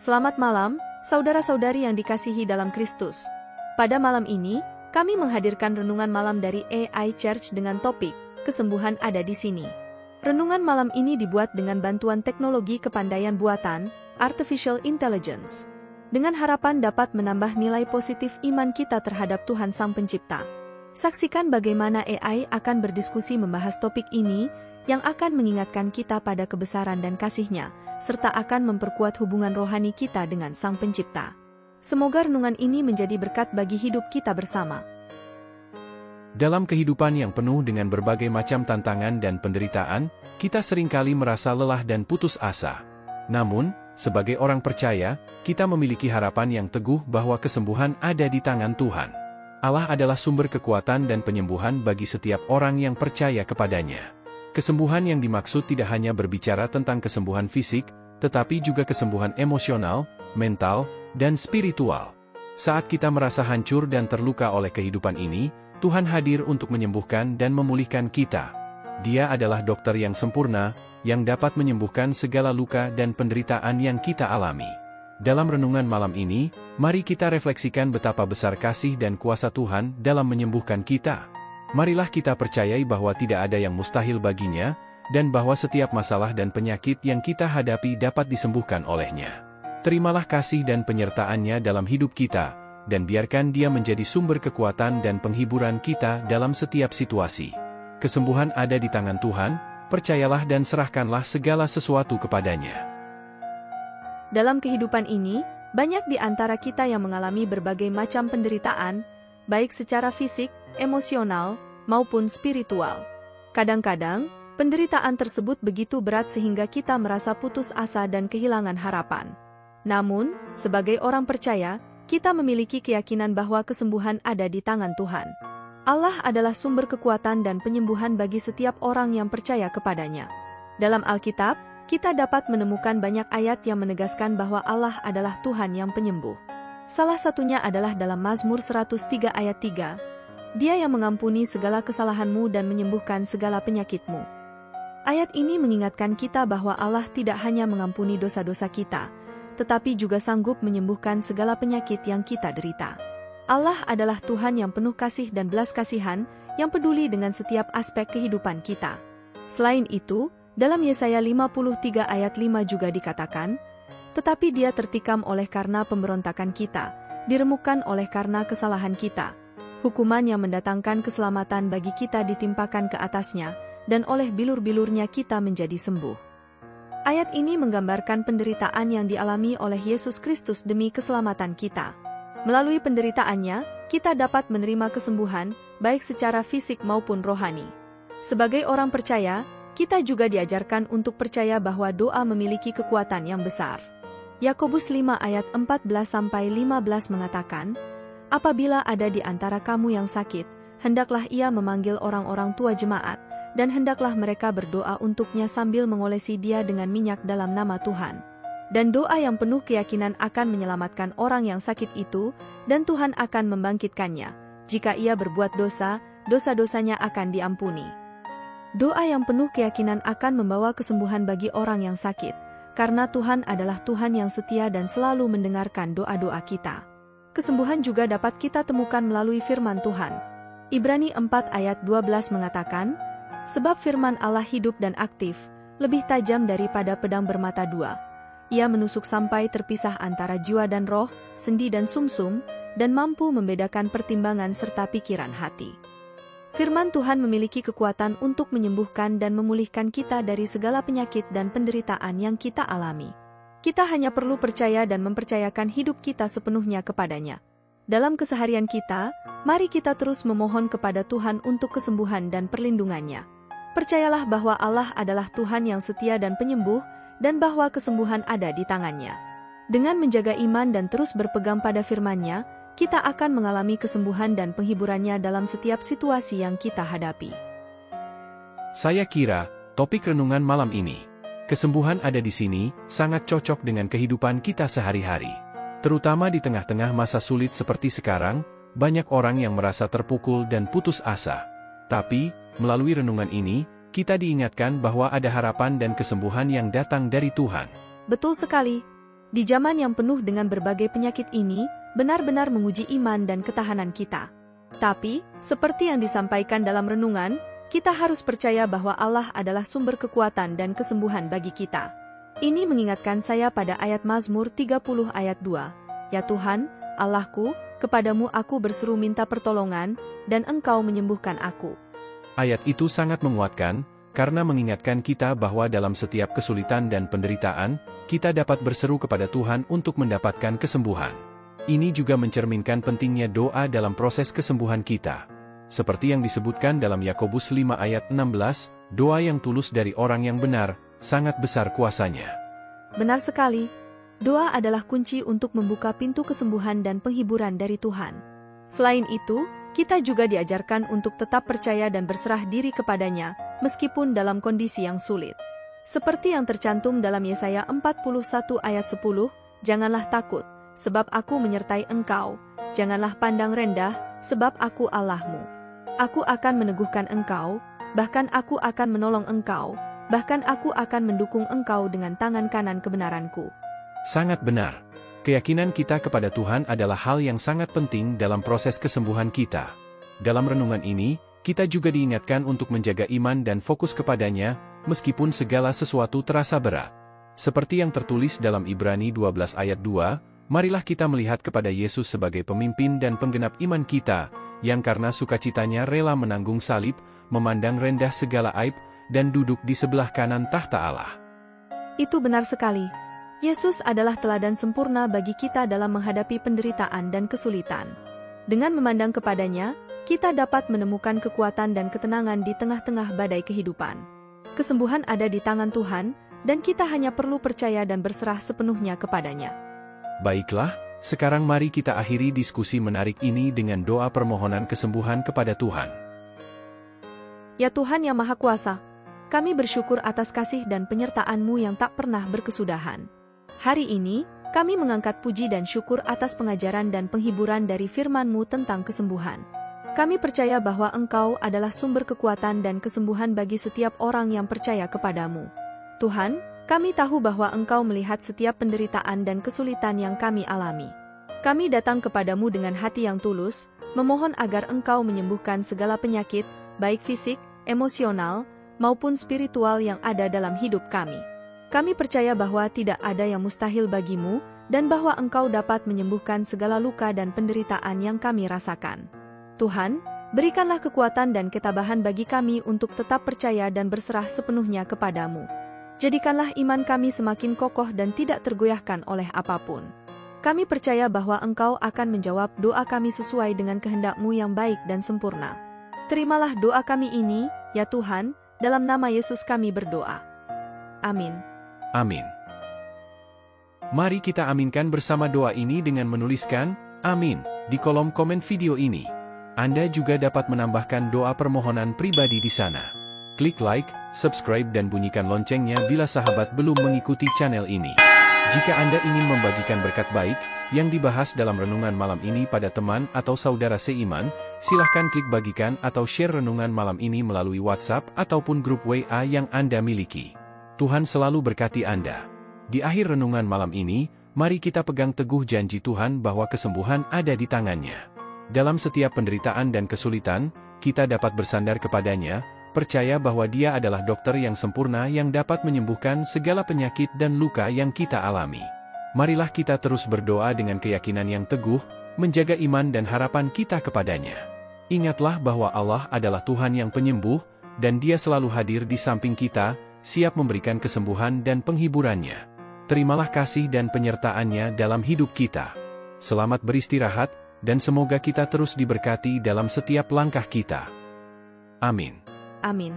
Selamat malam, saudara-saudari yang dikasihi dalam Kristus. Pada malam ini, kami menghadirkan renungan malam dari AI Church dengan topik, kesembuhan ada di sini. Renungan malam ini dibuat dengan bantuan teknologi kepandaian buatan, Artificial Intelligence. Dengan harapan dapat menambah nilai positif iman kita terhadap Tuhan Sang Pencipta. Saksikan bagaimana AI akan berdiskusi membahas topik ini, yang akan mengingatkan kita pada kebesaran dan kasih-Nya, serta akan memperkuat hubungan rohani kita dengan Sang Pencipta. Semoga renungan ini menjadi berkat bagi hidup kita bersama. Dalam kehidupan yang penuh dengan berbagai macam tantangan dan penderitaan, kita seringkali merasa lelah dan putus asa. Namun, sebagai orang percaya, kita memiliki harapan yang teguh bahwa kesembuhan ada di tangan Tuhan. Allah adalah sumber kekuatan dan penyembuhan bagi setiap orang yang percaya kepadanya. Kesembuhan yang dimaksud tidak hanya berbicara tentang kesembuhan fisik, tetapi juga kesembuhan emosional, mental, dan spiritual. Saat kita merasa hancur dan terluka oleh kehidupan ini, Tuhan hadir untuk menyembuhkan dan memulihkan kita. Dia adalah dokter yang sempurna, yang dapat menyembuhkan segala luka dan penderitaan yang kita alami. Dalam renungan malam ini, mari kita refleksikan betapa besar kasih dan kuasa Tuhan dalam menyembuhkan kita. Marilah kita percayai bahwa tidak ada yang mustahil baginya, dan bahwa setiap masalah dan penyakit yang kita hadapi dapat disembuhkan oleh-Nya. Terimalah kasih dan penyertaan-Nya dalam hidup kita, dan biarkan Dia menjadi sumber kekuatan dan penghiburan kita dalam setiap situasi. Kesembuhan ada di tangan Tuhan, percayalah dan serahkanlah segala sesuatu kepadanya. Dalam kehidupan ini, banyak di antara kita yang mengalami berbagai macam penderitaan, baik secara fisik, emosional, maupun spiritual. Kadang-kadang, penderitaan tersebut begitu berat sehingga kita merasa putus asa dan kehilangan harapan. Namun, sebagai orang percaya, kita memiliki keyakinan bahwa kesembuhan ada di tangan Tuhan. Allah adalah sumber kekuatan dan penyembuhan bagi setiap orang yang percaya kepadanya. Dalam Alkitab, kita dapat menemukan banyak ayat yang menegaskan bahwa Allah adalah Tuhan yang penyembuh. Salah satunya adalah dalam Mazmur 103 ayat 3, Dia yang mengampuni segala kesalahanmu dan menyembuhkan segala penyakitmu. Ayat ini mengingatkan kita bahwa Allah tidak hanya mengampuni dosa-dosa kita, tetapi juga sanggup menyembuhkan segala penyakit yang kita derita. Allah adalah Tuhan yang penuh kasih dan belas kasihan, yang peduli dengan setiap aspek kehidupan kita. Selain itu, dalam Yesaya 53 ayat 5 juga dikatakan, tetapi Dia tertikam oleh karena pemberontakan kita, diremukkan oleh karena kesalahan kita. Hukuman yang mendatangkan keselamatan bagi kita ditimpakan ke atas-Nya, dan oleh bilur-bilur-Nya kita menjadi sembuh. Ayat ini menggambarkan penderitaan yang dialami oleh Yesus Kristus demi keselamatan kita. Melalui penderitaannya, kita dapat menerima kesembuhan, baik secara fisik maupun rohani. Sebagai orang percaya, kita juga diajarkan untuk percaya bahwa doa memiliki kekuatan yang besar. Yakobus 5 ayat 14-15 mengatakan, apabila ada di antara kamu yang sakit, hendaklah ia memanggil orang-orang tua jemaat, dan hendaklah mereka berdoa untuknya sambil mengolesi dia dengan minyak dalam nama Tuhan. Dan doa yang penuh keyakinan akan menyelamatkan orang yang sakit itu, dan Tuhan akan membangkitkannya. Jika ia berbuat dosa, dosa-dosanya akan diampuni. Doa yang penuh keyakinan akan membawa kesembuhan bagi orang yang sakit, karena Tuhan adalah Tuhan yang setia dan selalu mendengarkan doa-doa kita. Kesembuhan juga dapat kita temukan melalui firman Tuhan. Ibrani 4 ayat 12 mengatakan, sebab firman Allah hidup dan aktif, lebih tajam daripada pedang bermata dua. Ia menusuk sampai terpisah antara jiwa dan roh, sendi dan sumsum, dan mampu membedakan pertimbangan serta pikiran hati. Firman Tuhan memiliki kekuatan untuk menyembuhkan dan memulihkan kita dari segala penyakit dan penderitaan yang kita alami. Kita hanya perlu percaya dan mempercayakan hidup kita sepenuhnya kepadanya. Dalam keseharian kita, mari kita terus memohon kepada Tuhan untuk kesembuhan dan perlindungannya. Percayalah bahwa Allah adalah Tuhan yang setia dan penyembuh, dan bahwa kesembuhan ada di tangan-Nya. Dengan menjaga iman dan terus berpegang pada firman-Nya, kita akan mengalami kesembuhan dan penghiburannya dalam setiap situasi yang kita hadapi. Saya kira, topik renungan malam ini, kesembuhan ada di sini, sangat cocok dengan kehidupan kita sehari-hari. Terutama di tengah-tengah masa sulit seperti sekarang, banyak orang yang merasa terpukul dan putus asa. Tapi, melalui renungan ini, kita diingatkan bahwa ada harapan dan kesembuhan yang datang dari Tuhan. Betul sekali. Di zaman yang penuh dengan berbagai penyakit ini, benar-benar menguji iman dan ketahanan kita. Tapi, seperti yang disampaikan dalam renungan, kita harus percaya bahwa Allah adalah sumber kekuatan dan kesembuhan bagi kita. Ini mengingatkan saya pada ayat Mazmur 30 ayat 2. Ya Tuhan, Allahku, kepadamu aku berseru minta pertolongan, dan Engkau menyembuhkan aku. Ayat itu sangat menguatkan, karena mengingatkan kita bahwa dalam setiap kesulitan dan penderitaan, kita dapat berseru kepada Tuhan untuk mendapatkan kesembuhan. Ini juga mencerminkan pentingnya doa dalam proses kesembuhan kita. Seperti yang disebutkan dalam Yakobus 5 ayat 16, doa yang tulus dari orang yang benar, sangat besar kuasanya. Benar sekali, doa adalah kunci untuk membuka pintu kesembuhan dan penghiburan dari Tuhan. Selain itu, kita juga diajarkan untuk tetap percaya dan berserah diri kepadanya, meskipun dalam kondisi yang sulit. Seperti yang tercantum dalam Yesaya 41 ayat 10, janganlah takut, sebab aku menyertai engkau, janganlah pandang rendah, sebab aku Allahmu. Aku akan meneguhkan engkau, bahkan aku akan menolong engkau, bahkan aku akan mendukung engkau dengan tangan kanan kebenaranku. Sangat benar. Keyakinan kita kepada Tuhan adalah hal yang sangat penting dalam proses kesembuhan kita. Dalam renungan ini, kita juga diingatkan untuk menjaga iman dan fokus kepadanya, meskipun segala sesuatu terasa berat. Seperti yang tertulis dalam Ibrani 12 ayat 2, marilah kita melihat kepada Yesus sebagai pemimpin dan penggenap iman kita, yang karena sukacitanya rela menanggung salib, memandang rendah segala aib, dan duduk di sebelah kanan tahta Allah. Itu benar sekali. Yesus adalah teladan sempurna bagi kita dalam menghadapi penderitaan dan kesulitan. Dengan memandang kepadanya, kita dapat menemukan kekuatan dan ketenangan di tengah-tengah badai kehidupan. Kesembuhan ada di tangan Tuhan, dan kita hanya perlu percaya dan berserah sepenuhnya kepadanya. Baiklah, sekarang mari kita akhiri diskusi menarik ini dengan doa permohonan kesembuhan kepada Tuhan. Ya Tuhan yang Maha Kuasa, kami bersyukur atas kasih dan penyertaan-Mu yang tak pernah berkesudahan. Hari ini, kami mengangkat puji dan syukur atas pengajaran dan penghiburan dari firman-Mu tentang kesembuhan. Kami percaya bahwa Engkau adalah sumber kekuatan dan kesembuhan bagi setiap orang yang percaya kepadamu. Tuhan, kami tahu bahwa Engkau melihat setiap penderitaan dan kesulitan yang kami alami. Kami datang kepadamu dengan hati yang tulus, memohon agar Engkau menyembuhkan segala penyakit, baik fisik, emosional, maupun spiritual yang ada dalam hidup kami. Kami percaya bahwa tidak ada yang mustahil bagimu, dan bahwa Engkau dapat menyembuhkan segala luka dan penderitaan yang kami rasakan. Tuhan, berikanlah kekuatan dan ketabahan bagi kami untuk tetap percaya dan berserah sepenuhnya kepadamu. Jadikanlah iman kami semakin kokoh dan tidak tergoyahkan oleh apapun. Kami percaya bahwa Engkau akan menjawab doa kami sesuai dengan kehendak-Mu yang baik dan sempurna. Terimalah doa kami ini, ya Tuhan, dalam nama Yesus kami berdoa. Amin. Amin. Mari kita aminkan bersama doa ini dengan menuliskan "Amin" di kolom komen video ini. Anda juga dapat menambahkan doa permohonan pribadi di sana. Klik like, subscribe dan bunyikan loncengnya bila sahabat belum mengikuti channel ini. Jika Anda ingin membagikan berkat baik yang dibahas dalam renungan malam ini pada teman atau saudara seiman, silahkan klik bagikan atau share renungan malam ini melalui WhatsApp ataupun grup WA yang Anda miliki. Tuhan selalu berkati Anda. Di akhir renungan malam ini, mari kita pegang teguh janji Tuhan bahwa kesembuhan ada di tangannya. Dalam setiap penderitaan dan kesulitan, kita dapat bersandar kepadanya, percaya bahwa Dia adalah dokter yang sempurna yang dapat menyembuhkan segala penyakit dan luka yang kita alami. Marilah kita terus berdoa dengan keyakinan yang teguh, menjaga iman dan harapan kita kepadanya. Ingatlah bahwa Allah adalah Tuhan yang penyembuh, dan Dia selalu hadir di samping kita, siap memberikan kesembuhan dan penghiburannya. Terimalah kasih dan penyertaan-Nya dalam hidup kita. Selamat beristirahat, dan semoga kita terus diberkati dalam setiap langkah kita. Amin. Amin.